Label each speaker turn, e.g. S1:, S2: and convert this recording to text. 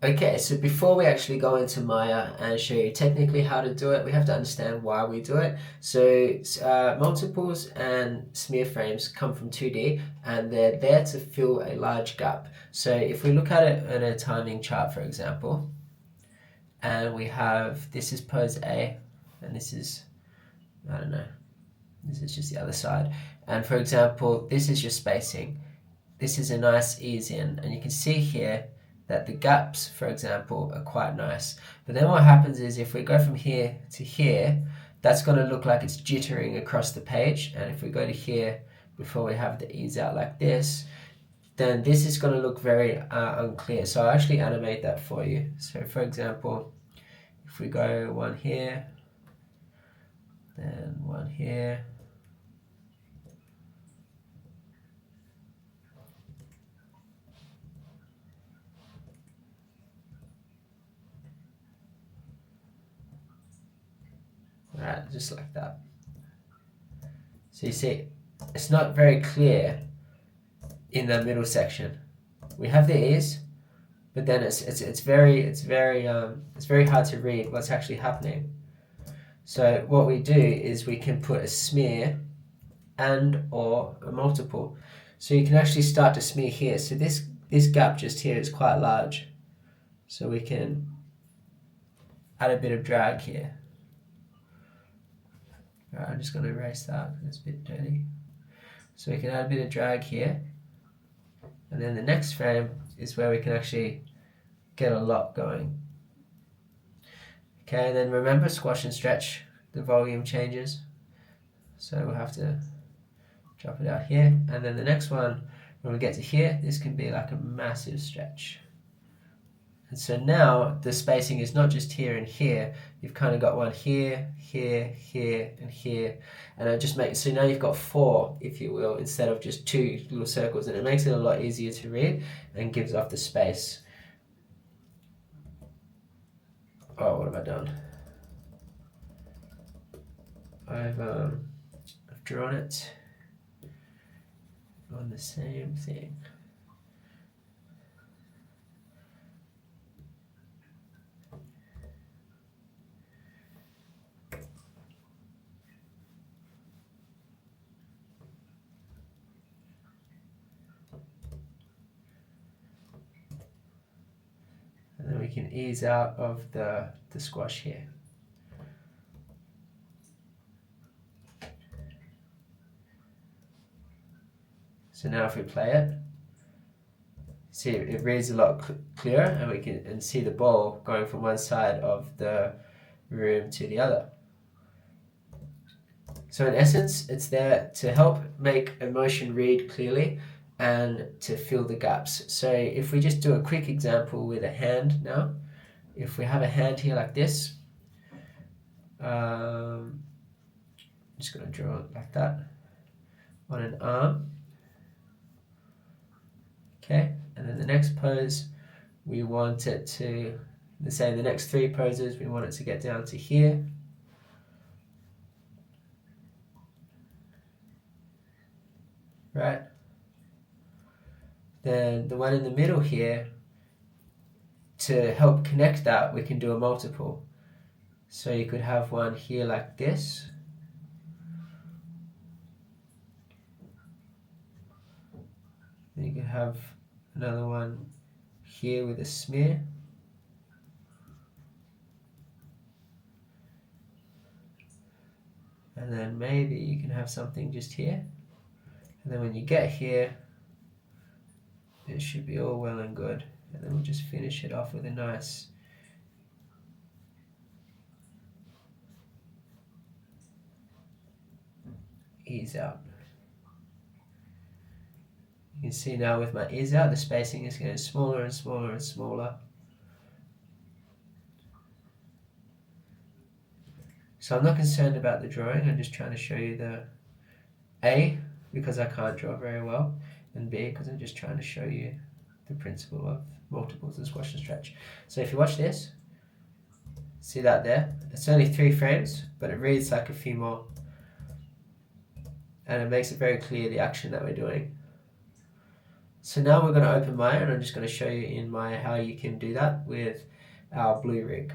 S1: Okay, so before we actually go into Maya and show you technically how to do it, we have to understand why we do it. So multiples and smear frames come from 2D and they're there to fill a large gap. So if we look at it in a timing chart, for example, and we have, this is pose A, and this is, I don't know, this is just the other side. And for example, this is your spacing. This is a nice ease in, and you can see here that the gaps, for example, are quite nice. But then what happens is if we go from here to here, that's going to look like it's jittering across the page. And if we go to here before we have the ease out like this, then this is going to look very unclear. So I'll actually animate that for you. So for example, if we go one here, then one here, right, just like that. So you see, it's not very clear in the middle section. We have the ease, but then it's very hard to read what's actually happening. So what we do is we can put a smear and or a multiple. So you can actually start to smear here. So this gap just here is quite large. So we can add a bit of drag here. All right, I'm just going to erase that because it's a bit dirty. So we can add a bit of drag here. And then the next frame is where we can actually get a lot going. Okay, and then remember, squash and stretch, the volume changes. So we'll have to drop it out here. And then the next one, when we get to here, this can be like a massive stretch. And so now the spacing is not just here and here, you've kind of got one here, here, here, and here. And it just makes, so now you've got 4, if you will, instead of just 2 little circles. And it makes it a lot easier to read and gives off the space. Oh, what have I done? I've drawn it on the same thing. And then we can ease out of the squash here. So now if we play it, see it reads a lot clearer, and we can see the ball going from one side of the room to the other. So in essence, it's there to help make emotion read clearly and to fill the gaps. So if we just do a quick example with a hand now, if we have a hand here like this, I'm just going to draw it like that on an arm. Okay, and then the next pose, we want it to, let's say the next 3 poses, we want it to get down to here. Right? Then the one in the middle here, to help connect that, we can do a multiple. So you could have one here like this. Then you could have another one here with a smear. And then maybe you can have something just here. And then when you get here, it should be all well and good. And then we'll just finish it off with a nice ease out. You can see now with my ease out, the spacing is getting smaller and smaller and smaller. So I'm not concerned about the drawing, I'm just trying to show you the A, because I can't draw very well, and B, because I'm just trying to show you the principle of multiples and squash and stretch. So if you watch this, see that there? It's only 3 frames, but it reads like a few more. And it makes it very clear the action that we're doing. So now we're going to open Maya, and I'm just going to show you in Maya how you can do that with our blue rig.